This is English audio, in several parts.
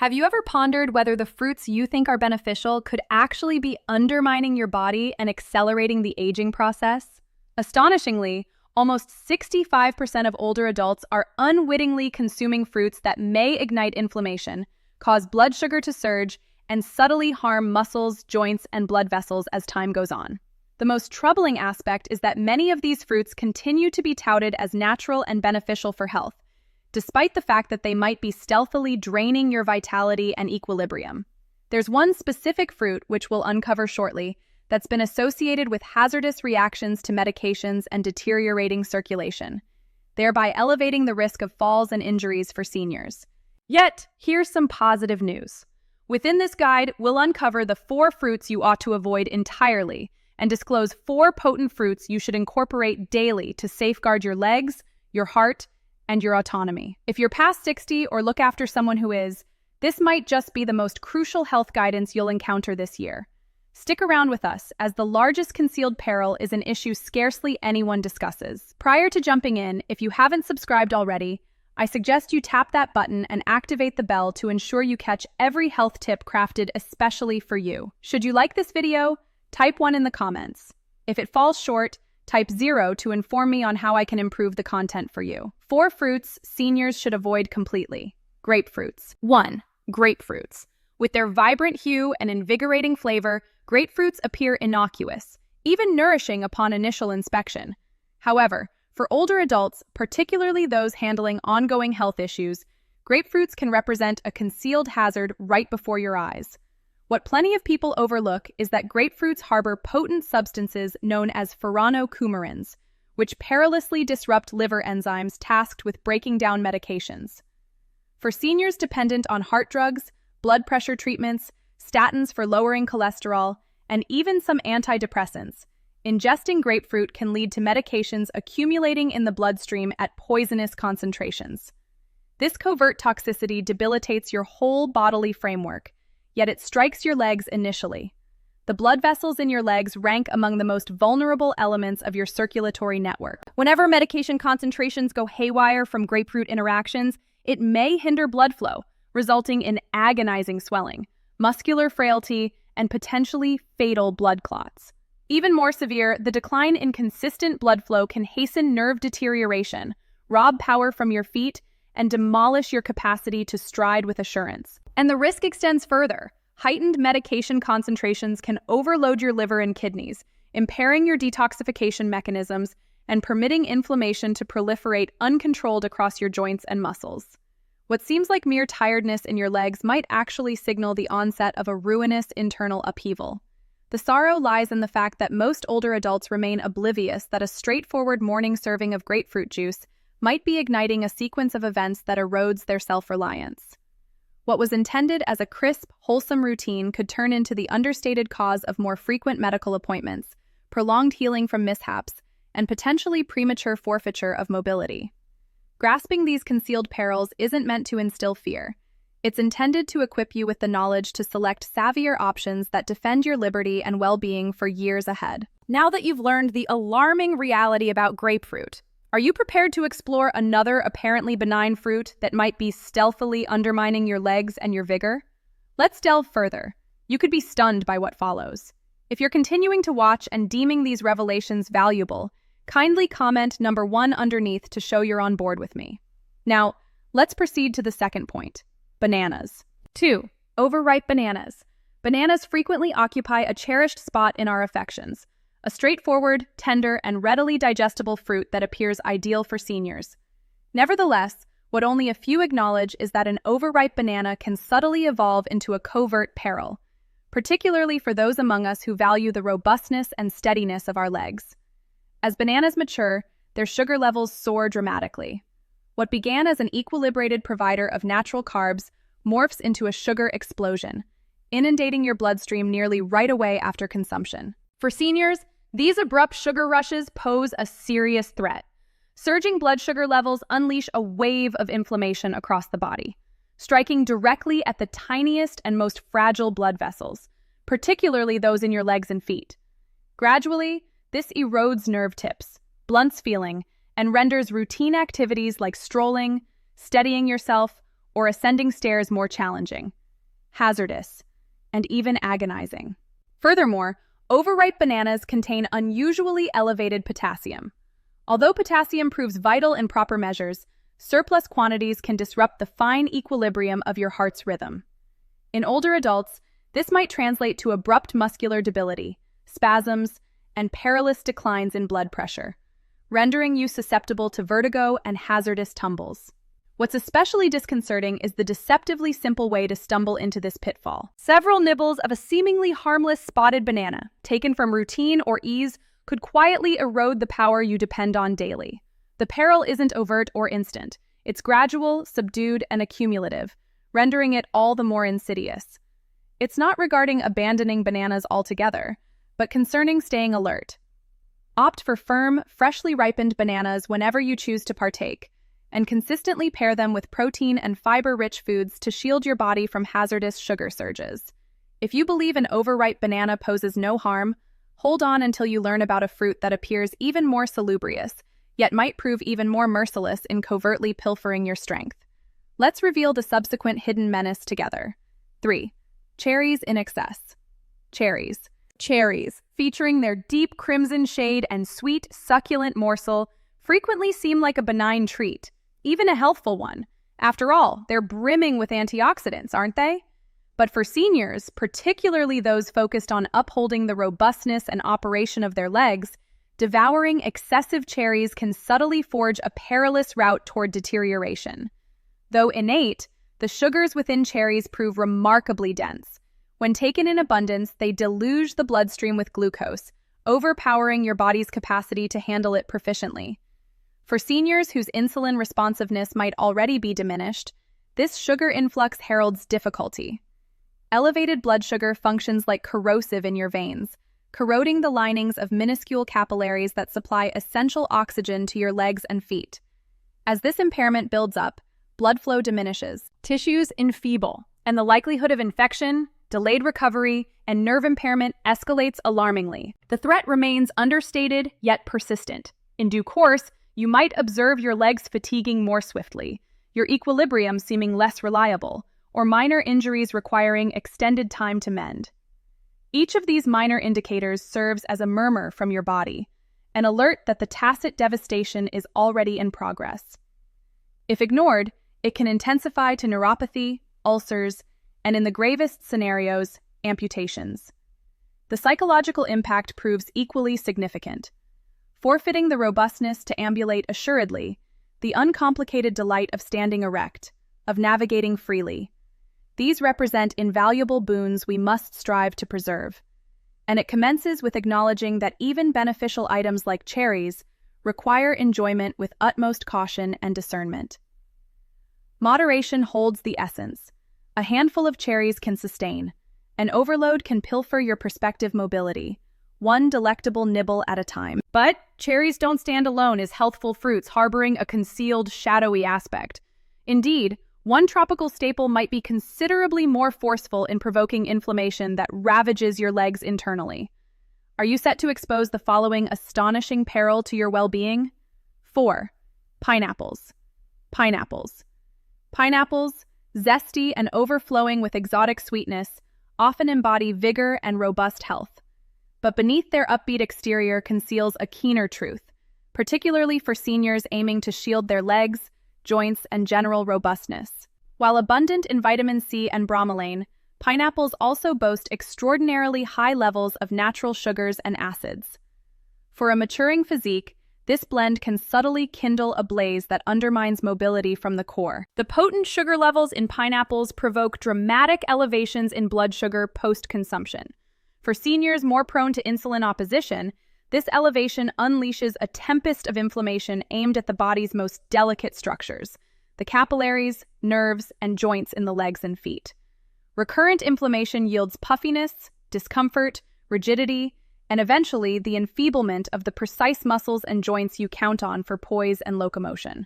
Have you ever pondered whether the fruits you think are beneficial could actually be undermining your body and accelerating the aging process? Astonishingly, almost 65% of older adults are unwittingly consuming fruits that may ignite inflammation, cause blood sugar to surge, and subtly harm muscles, joints, and blood vessels as time goes on. The most troubling aspect is that many of these fruits continue to be touted as natural and beneficial for health, despite the fact that they might be stealthily draining your vitality and equilibrium. There's one specific fruit, which we'll uncover shortly, that's been associated with hazardous reactions to medications and deteriorating circulation, thereby elevating the risk of falls and injuries for seniors. Yet, here's some positive news. Within this guide, we'll uncover the 4 fruits you ought to avoid entirely and disclose 4 potent fruits you should incorporate daily to safeguard your legs, your heart, and your autonomy. If you're past 60 or look after someone who is, this might just be the most crucial health guidance you'll encounter this year. Stick around with us, as the largest concealed peril is an issue scarcely anyone discusses. Prior to jumping in, if you haven't subscribed already, I suggest you tap that button and activate the bell to ensure you catch every health tip crafted especially for you. Should you like this video, type 1 in the comments. If it falls short, type 0 to inform me on how I can improve the content for you. 4 fruits seniors should avoid completely. Grapefruits. 1. Grapefruits. With their vibrant hue and invigorating flavor, grapefruits appear innocuous, even nourishing upon initial inspection. However, for older adults, particularly those handling ongoing health issues, grapefruits can represent a concealed hazard right before your eyes. What plenty of people overlook is that grapefruits harbor potent substances known as furanocoumarins, which perilously disrupt liver enzymes tasked with breaking down medications. For seniors dependent on heart drugs, blood pressure treatments, statins for lowering cholesterol, and even some antidepressants, ingesting grapefruit can lead to medications accumulating in the bloodstream at poisonous concentrations. This covert toxicity debilitates your whole bodily framework, yet it strikes your legs initially. The blood vessels in your legs rank among the most vulnerable elements of your circulatory network. Whenever medication concentrations go haywire from grapefruit interactions, it may hinder blood flow, resulting in agonizing swelling, muscular frailty, and potentially fatal blood clots. Even more severe, the decline in consistent blood flow can hasten nerve deterioration, rob power from your feet, and demolish your capacity to stride with assurance. And the risk extends further. Heightened medication concentrations can overload your liver and kidneys, impairing your detoxification mechanisms and permitting inflammation to proliferate uncontrolled across your joints and muscles. What seems like mere tiredness in your legs might actually signal the onset of a ruinous internal upheaval. The sorrow lies in the fact that most older adults remain oblivious that a straightforward morning serving of grapefruit juice might be igniting a sequence of events that erodes their self-reliance. What was intended as a crisp, wholesome routine could turn into the understated cause of more frequent medical appointments, prolonged healing from mishaps, and potentially premature forfeiture of mobility. Grasping these concealed perils isn't meant to instill fear. It's intended to equip you with the knowledge to select savvier options that defend your liberty and well-being for years ahead. Now that you've learned the alarming reality about grapefruit, are you prepared to explore another apparently benign fruit that might be stealthily undermining your legs and your vigor? Let's delve further. You could be stunned by what follows. If you're continuing to watch and deeming these revelations valuable, kindly comment number 1 underneath to show you're on board with me. Now, let's proceed to the second point. Bananas. 2. Overripe bananas. Bananas frequently occupy a cherished spot in our affections, a straightforward, tender, and readily digestible fruit that appears ideal for seniors. Nevertheless, what only a few acknowledge is that an overripe banana can subtly evolve into a covert peril, particularly for those among us who value the robustness and steadiness of our legs. As bananas mature, their sugar levels soar dramatically. What began as an equilibrated provider of natural carbs morphs into a sugar explosion, inundating your bloodstream nearly right away after consumption. For seniors, these abrupt sugar rushes pose a serious threat. Surging blood sugar levels unleash a wave of inflammation across the body, striking directly at the tiniest and most fragile blood vessels, particularly those in your legs and feet. Gradually, this erodes nerve tips, blunts feeling, and renders routine activities like strolling, steadying yourself, or ascending stairs more challenging, hazardous, and even agonizing. Furthermore, overripe bananas contain unusually elevated potassium. Although potassium proves vital in proper measures, surplus quantities can disrupt the fine equilibrium of your heart's rhythm. In older adults, this might translate to abrupt muscular debility, spasms, and perilous declines in blood pressure, rendering you susceptible to vertigo and hazardous tumbles. What's especially disconcerting is the deceptively simple way to stumble into this pitfall. Several nibbles of a seemingly harmless spotted banana, taken from routine or ease, could quietly erode the power you depend on daily. The peril isn't overt or instant. It's gradual, subdued, and accumulative, rendering it all the more insidious. It's not regarding abandoning bananas altogether, but concerning staying alert. Opt for firm, freshly ripened bananas whenever you choose to partake, and consistently pair them with protein and fiber-rich foods to shield your body from hazardous sugar surges. If you believe an overripe banana poses no harm, hold on until you learn about a fruit that appears even more salubrious, yet might prove even more merciless in covertly pilfering your strength. Let's reveal the subsequent hidden menace together. 3. Cherries in excess. Cherries. Cherries, featuring their deep crimson shade and sweet, succulent morsel, frequently seem like a benign treat, even a healthful one. After all, they're brimming with antioxidants, aren't they? But for seniors, particularly those focused on upholding the robustness and operation of their legs, devouring excessive cherries can subtly forge a perilous route toward deterioration. Though innate, the sugars within cherries prove remarkably dense. When taken in abundance, they deluge the bloodstream with glucose, overpowering your body's capacity to handle it proficiently. For seniors whose insulin responsiveness might already be diminished, this sugar influx heralds difficulty. Elevated blood sugar functions like corrosive in your veins, corroding the linings of minuscule capillaries that supply essential oxygen to your legs and feet. As this impairment builds up, blood flow diminishes, tissues enfeeble, and the likelihood of infection, delayed recovery, and nerve impairment escalates alarmingly. The threat remains understated yet persistent. In due course, you might observe your legs fatiguing more swiftly, your equilibrium seeming less reliable, or minor injuries requiring extended time to mend. Each of these minor indicators serves as a murmur from your body, an alert that the tacit devastation is already in progress. If ignored, it can intensify to neuropathy, ulcers, and in the gravest scenarios, amputations. The psychological impact proves equally significant. Forfeiting the robustness to ambulate assuredly, the uncomplicated delight of standing erect, of navigating freely. These represent invaluable boons we must strive to preserve. And it commences with acknowledging that even beneficial items like cherries require enjoyment with utmost caution and discernment. Moderation holds the essence. A handful of cherries can sustain. An overload can pilfer your perspective mobility, one delectable nibble at a time. But cherries don't stand alone as healthful fruits harboring a concealed, shadowy aspect. Indeed, one tropical staple might be considerably more forceful in provoking inflammation that ravages your legs internally. Are you set to expose the following astonishing peril to your well-being? 4. Pineapples. Pineapples. Pineapples, zesty and overflowing with exotic sweetness, often embody vigor and robust health. But beneath their upbeat exterior conceals a keener truth, particularly for seniors aiming to shield their legs, joints, and general robustness. While abundant in vitamin C and bromelain, pineapples also boast extraordinarily high levels of natural sugars and acids. For a maturing physique, this blend can subtly kindle a blaze that undermines mobility from the core. The potent sugar levels in pineapples provoke dramatic elevations in blood sugar post-consumption. For seniors more prone to insulin opposition, this elevation unleashes a tempest of inflammation aimed at the body's most delicate structures, the capillaries, nerves, and joints in the legs and feet. Recurrent inflammation yields puffiness, discomfort, rigidity, and eventually the enfeeblement of the precise muscles and joints you count on for poise and locomotion.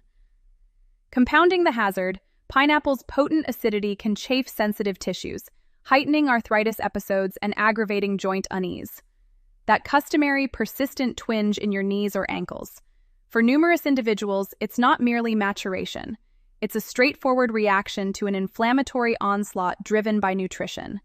Compounding the hazard, pineapple's potent acidity can chafe sensitive tissues, heightening arthritis episodes and aggravating joint unease. That customary persistent twinge in your knees or ankles. For numerous individuals, it's not merely maturation. It's a straightforward reaction to an inflammatory onslaught driven by nutrition.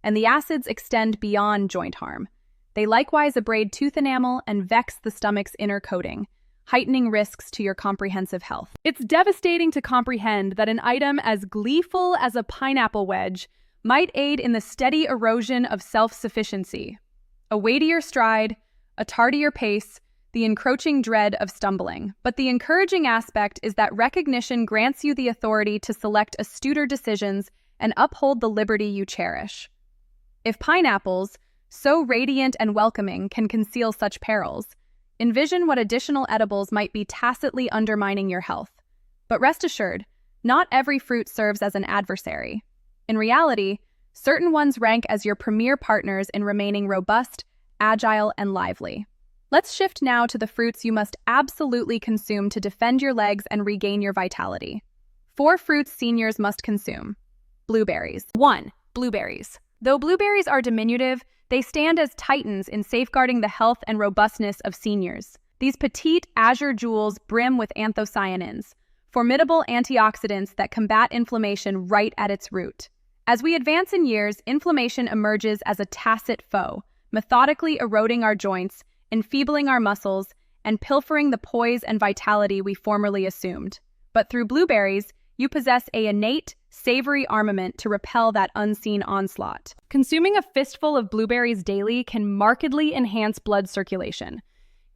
And the acids extend beyond joint harm. They likewise abrade tooth enamel and vex the stomach's inner coating, heightening risks to your comprehensive health. It's devastating to comprehend that an item as gleeful as a pineapple wedge might aid in the steady erosion of self-sufficiency. A weightier stride, a tardier pace, the encroaching dread of stumbling. But the encouraging aspect is that recognition grants you the authority to select astuter decisions and uphold the liberty you cherish. If pineapples, so radiant and welcoming, can conceal such perils, envision what additional edibles might be tacitly undermining your health. But rest assured, not every fruit serves as an adversary. In reality, certain ones rank as your premier partners in remaining robust, agile, and lively. Let's shift now to the fruits you must absolutely consume to defend your legs and regain your vitality. 4 fruits seniors must consume. Blueberries. 1. Blueberries. Though blueberries are diminutive, they stand as titans in safeguarding the health and robustness of seniors. These petite azure jewels brim with anthocyanins, formidable antioxidants that combat inflammation right at its root. As we advance in years, inflammation emerges as a tacit foe, methodically eroding our joints, enfeebling our muscles, and pilfering the poise and vitality we formerly assumed. But through blueberries, you possess an innate, savory armament to repel that unseen onslaught. Consuming a fistful of blueberries daily can markedly enhance blood circulation,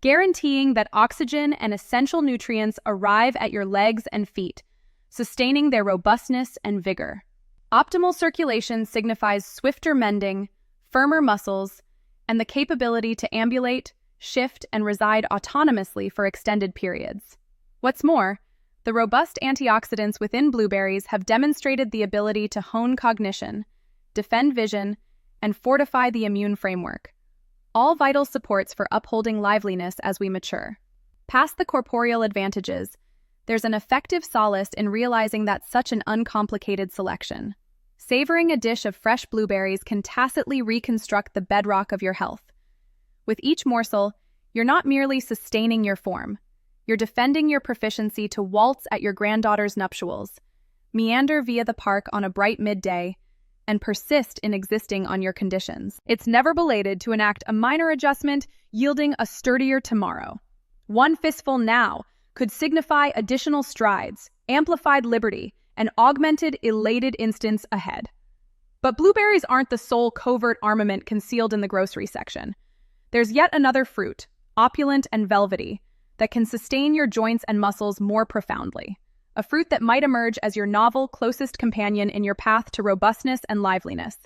guaranteeing that oxygen and essential nutrients arrive at your legs and feet, sustaining their robustness and vigor. Optimal circulation signifies swifter mending, firmer muscles, and the capability to ambulate, shift, and reside autonomously for extended periods. What's more, the robust antioxidants within blueberries have demonstrated the ability to hone cognition, defend vision, and fortify the immune framework, all vital supports for upholding liveliness as we mature. Past the corporeal advantages, there's an effective solace in realizing that such an uncomplicated selection. Savoring a dish of fresh blueberries can tacitly reconstruct the bedrock of your health. With each morsel, you're not merely sustaining your form, you're defending your proficiency to waltz at your granddaughter's nuptials, meander via the park on a bright midday, and persist in existing on your conditions. It's never belated to enact a minor adjustment, yielding a sturdier tomorrow. One fistful now could signify additional strides, amplified liberty, and augmented, elated instance ahead. But blueberries aren't the sole covert armament concealed in the grocery section. There's yet another fruit, opulent and velvety, that can sustain your joints and muscles more profoundly. A fruit that might emerge as your novel, closest companion in your path to robustness and liveliness.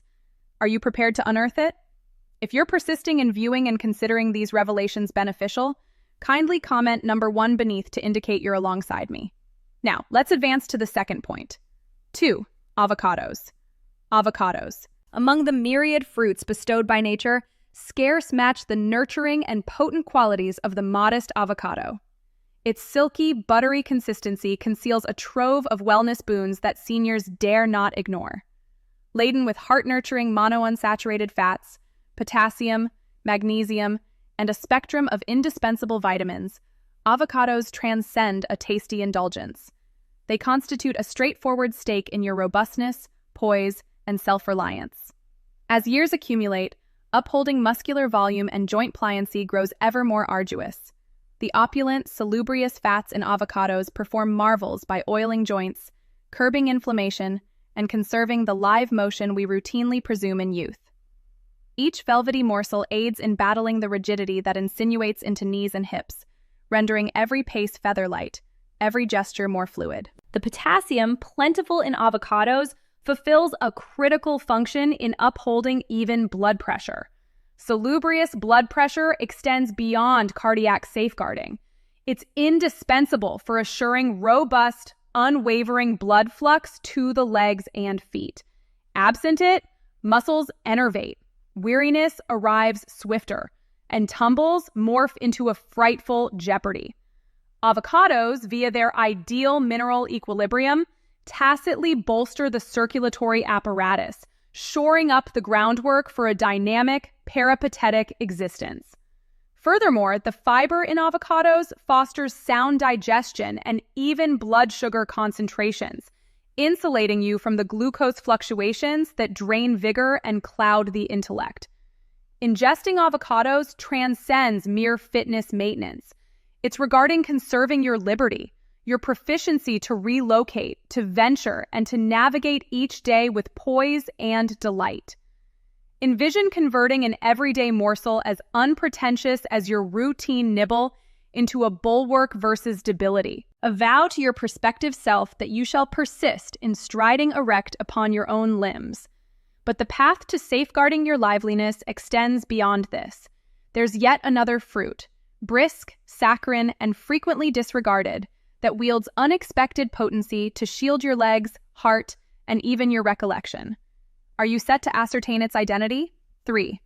Are you prepared to unearth it? If you're persisting in viewing and considering these revelations beneficial, kindly comment number 1 beneath to indicate you're alongside me. Now, let's advance to the second point. 2. Avocados. Avocados. Among the myriad fruits bestowed by nature, scarce match the nurturing and potent qualities of the modest avocado. Its silky, buttery consistency conceals a trove of wellness boons that seniors dare not ignore. Laden with heart-nurturing monounsaturated fats, potassium, magnesium, and a spectrum of indispensable vitamins, avocados transcend a tasty indulgence. They constitute a straightforward stake in your robustness, poise, and self-reliance. As years accumulate, upholding muscular volume and joint pliancy grows ever more arduous. The opulent, salubrious fats in avocados perform marvels by oiling joints, curbing inflammation, and conserving the live motion we routinely presume in youth. Each velvety morsel aids in battling the rigidity that insinuates into knees and hips, rendering every pace feather-light, every gesture more fluid. The potassium, plentiful in avocados, fulfills a critical function in upholding even blood pressure. Salubrious blood pressure extends beyond cardiac safeguarding. It's indispensable for assuring robust, unwavering blood flux to the legs and feet. Absent it, muscles enervate, weariness arrives swifter, and tumbles morph into a frightful jeopardy. Avocados, via their ideal mineral equilibrium, tacitly bolster the circulatory apparatus, shoring up the groundwork for a dynamic, peripatetic existence. Furthermore, the fiber in avocados fosters sound digestion and even blood sugar concentrations, insulating you from the glucose fluctuations that drain vigor and cloud the intellect. Ingesting avocados transcends mere fitness maintenance. It's regarding conserving your liberty, your proficiency to relocate, to venture, and to navigate each day with poise and delight. Envision converting an everyday morsel as unpretentious as your routine nibble into a bulwark versus debility. A vow to your prospective self that you shall persist in striding erect upon your own limbs. But the path to safeguarding your liveliness extends beyond this. There's yet another fruit, brisk, saccharine, and frequently disregarded, that wields unexpected potency to shield your legs, heart, and even your recollection. Are you set to ascertain its identity? 3.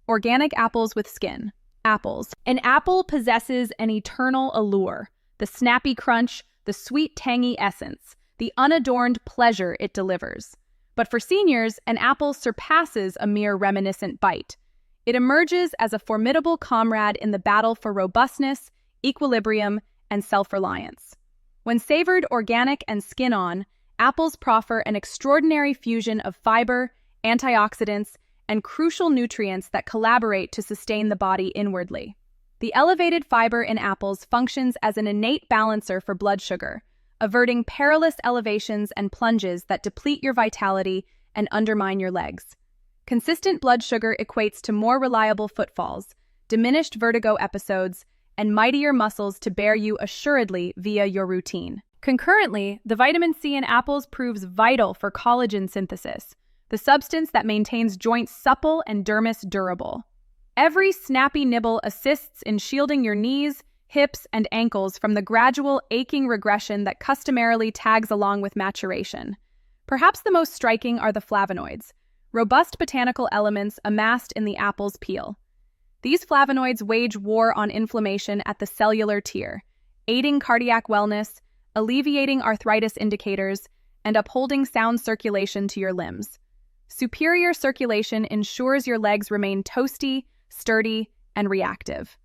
Organic apples with skin. Apples. An apple possesses an eternal allure, the snappy crunch, the sweet tangy essence, the unadorned pleasure it delivers. But for seniors, an apple surpasses a mere reminiscent bite. It emerges as a formidable comrade in the battle for robustness, equilibrium, and self-reliance. When savored organic and skin-on, apples proffer an extraordinary fusion of fiber, antioxidants, and crucial nutrients that collaborate to sustain the body inwardly. The elevated fiber in apples functions as an innate balancer for blood sugar, averting perilous elevations and plunges that deplete your vitality and undermine your legs. Consistent blood sugar equates to more reliable footfalls, diminished vertigo episodes, and mightier muscles to bear you assuredly via your routine. Concurrently, the vitamin C in apples proves vital for collagen synthesis, the substance that maintains joints supple and dermis durable. Every snappy nibble assists in shielding your knees, hips, and ankles from the gradual aching regression that customarily tags along with maturation. Perhaps the most striking are the flavonoids, robust botanical elements amassed in the apple's peel. These flavonoids wage war on inflammation at the cellular tier, aiding cardiac wellness, alleviating arthritis indicators, and upholding sound circulation to your limbs. Superior circulation ensures your legs remain toasty, sturdy, and reactive,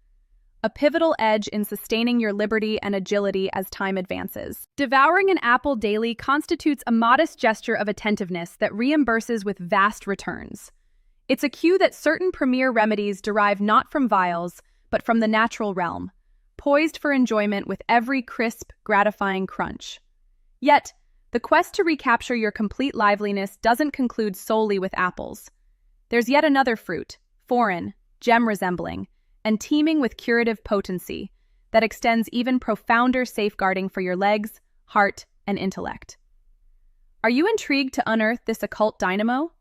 a pivotal edge in sustaining your liberty and agility as time advances. Devouring an apple daily constitutes a modest gesture of attentiveness that reimburses with vast returns. It's a cue that certain premier remedies derive not from vials, but from the natural realm, poised for enjoyment with every crisp, gratifying crunch. Yet, the quest to recapture your complete liveliness doesn't conclude solely with apples. There's yet another fruit, foreign, gem-resembling, and teeming with curative potency, that extends even profounder safeguarding for your legs, heart, and intellect. Are you intrigued to unearth this occult dynamo?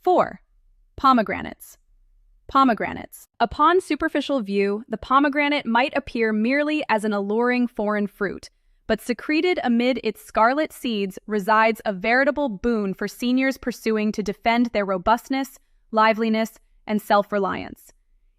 4. Pomegranates. Pomegranates. Upon superficial view, the pomegranate might appear merely as an alluring foreign fruit, but secreted amid its scarlet seeds resides a veritable boon for seniors pursuing to defend their robustness, liveliness, and self-reliance.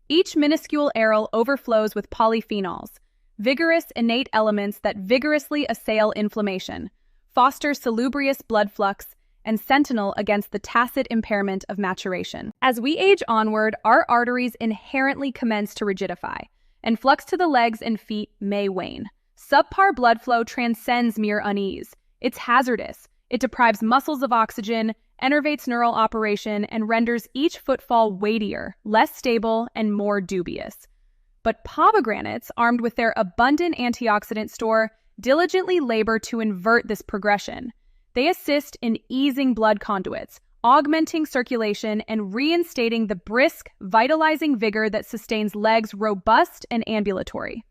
Each minuscule aril overflows with polyphenols, vigorous innate elements that vigorously assail inflammation, foster salubrious blood flux, and sentinel against the tacit impairment of maturation. As we age onward, our arteries inherently commence to rigidify, and flux to the legs and feet may wane. Subpar blood flow transcends mere unease. It's hazardous. It deprives muscles of oxygen, enervates neural operation, and renders each footfall weightier, less stable, and more dubious. But pomegranates, armed with their abundant antioxidant store, diligently labor to invert this progression. They assist in easing blood conduits, augmenting circulation, and reinstating the brisk, vitalizing vigor that sustains legs robust and ambulatory.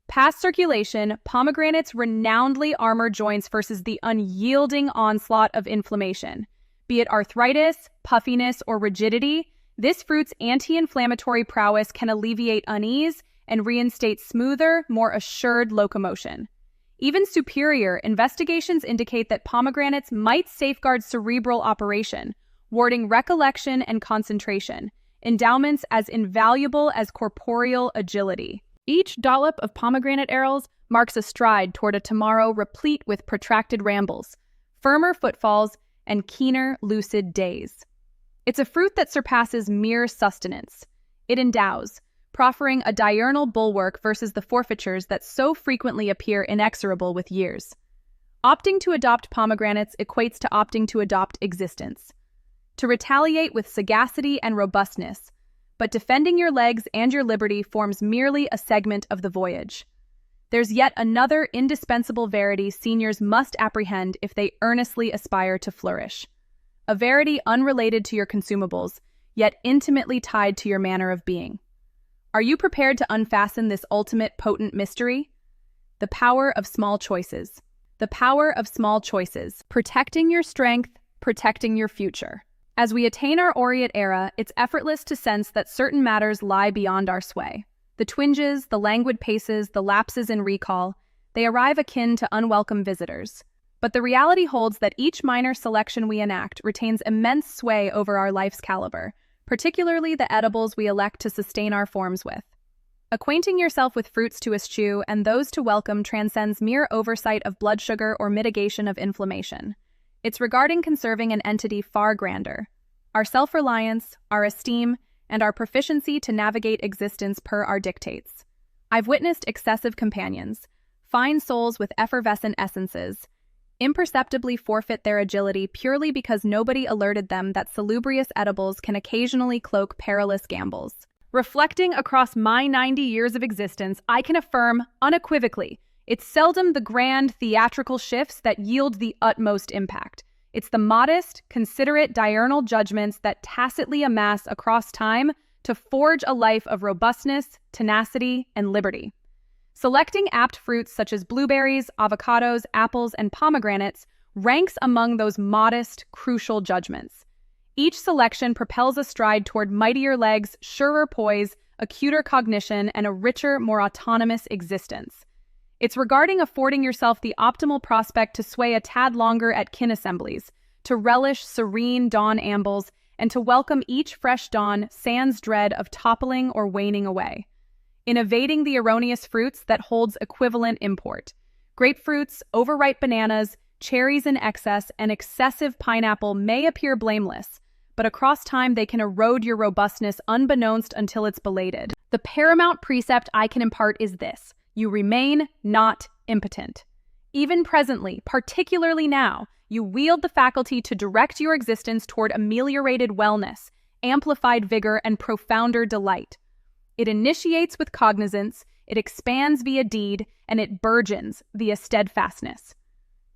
Past circulation, pomegranates renownedly armor joints versus the unyielding onslaught of inflammation. Be it arthritis, puffiness, or rigidity, this fruit's anti-inflammatory prowess can alleviate unease and reinstate smoother, more assured locomotion. Even superior, investigations indicate that pomegranates might safeguard cerebral operation, warding recollection and concentration, endowments as invaluable as corporeal agility. Each dollop of pomegranate arils marks a stride toward a tomorrow replete with protracted rambles, firmer footfalls, and keener, lucid days. It's a fruit that surpasses mere sustenance. It endows, proffering a diurnal bulwark versus the forfeitures that so frequently appear inexorable with years. Opting to adopt pomegranates equates to opting to adopt existence. To retaliate with sagacity and robustness, but defending your legs and your liberty forms merely a segment of the voyage. There's yet another indispensable verity seniors must apprehend if they earnestly aspire to flourish. A verity unrelated to your consumables, yet intimately tied to your manner of being. Are you prepared to unfasten this ultimate potent mystery? The power of small choices. The power of small choices. Protecting your strength, protecting your future. As we attain our aureate era, it's effortless to sense that certain matters lie beyond our sway. The twinges, the languid paces, the lapses in recall, they arrive akin to unwelcome visitors. But the reality holds that each minor selection we enact retains immense sway over our life's caliber, particularly the edibles we elect to sustain our forms with. Acquainting yourself with fruits to eschew and those to welcome transcends mere oversight of blood sugar or mitigation of inflammation. It's regarding conserving an entity far grander: our self-reliance, our esteem, and our proficiency to navigate existence per our dictates. I've witnessed excessive companions, fine souls with effervescent essences, imperceptibly forfeit their agility purely because nobody alerted them that salubrious edibles can occasionally cloak perilous gambles. Reflecting across my 90 years of existence, I can affirm unequivocally, it's seldom the grand theatrical shifts that yield the utmost impact. It's the modest, considerate diurnal judgments that tacitly amass across time to forge a life of robustness, tenacity, and liberty. Selecting apt fruits such as blueberries, avocados, apples, and pomegranates ranks among those modest, crucial judgments. Each selection propels a stride toward mightier legs, surer poise, acuter cognition, and a richer, more autonomous existence. It's regarding affording yourself the optimal prospect to sway a tad longer at kin assemblies, to relish serene dawn ambles, and to welcome each fresh dawn sans dread of toppling or waning away. In evading the erroneous fruits that holds equivalent import, grapefruits, overripe bananas, cherries in excess, and excessive pineapple may appear blameless, but across time they can erode your robustness unbeknownst until it's belated. The paramount precept I can impart is this: you remain not impotent. Even presently, particularly now, you wield the faculty to direct your existence toward ameliorated wellness, amplified vigor, and profounder delight. It initiates with cognizance, it expands via deed, and it burgeons via steadfastness.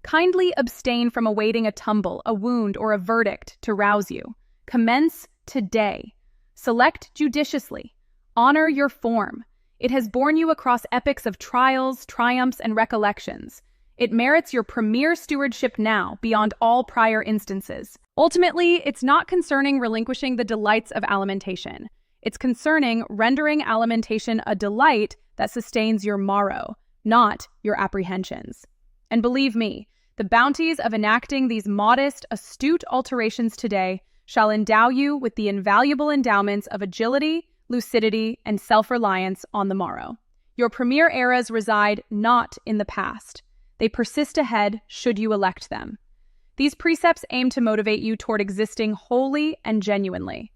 Kindly abstain from awaiting a tumble, a wound, or a verdict to rouse you. Commence today. Select judiciously. Honor your form. It has borne you across epochs of trials, triumphs, and recollections. It merits your premier stewardship now, beyond all prior instances. Ultimately, it's not concerning relinquishing the delights of alimentation. It's concerning rendering alimentation a delight that sustains your morrow, not your apprehensions. And believe me, the bounties of enacting these modest, astute alterations today shall endow you with the invaluable endowments of agility, lucidity, and self-reliance on the morrow. Your premier eras reside not in the past. They persist ahead should you elect them. These precepts aim to motivate you toward existing wholly and genuinely.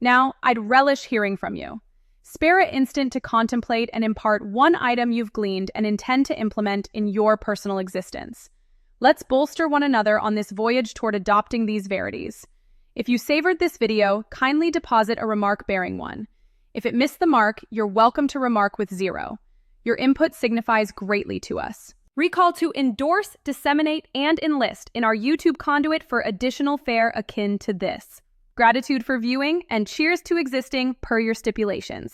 Now, I'd relish hearing from you. Spare an instant to contemplate and impart one item you've gleaned and intend to implement in your personal existence. Let's bolster one another on this voyage toward adopting these verities. If you savored this video, kindly deposit a remark bearing one. If it missed the mark, you're welcome to remark with 0. Your input signifies greatly to us. Recall to endorse, disseminate, and enlist in our YouTube conduit for additional fare akin to this. Gratitude for viewing, and cheers to existing per your stipulations.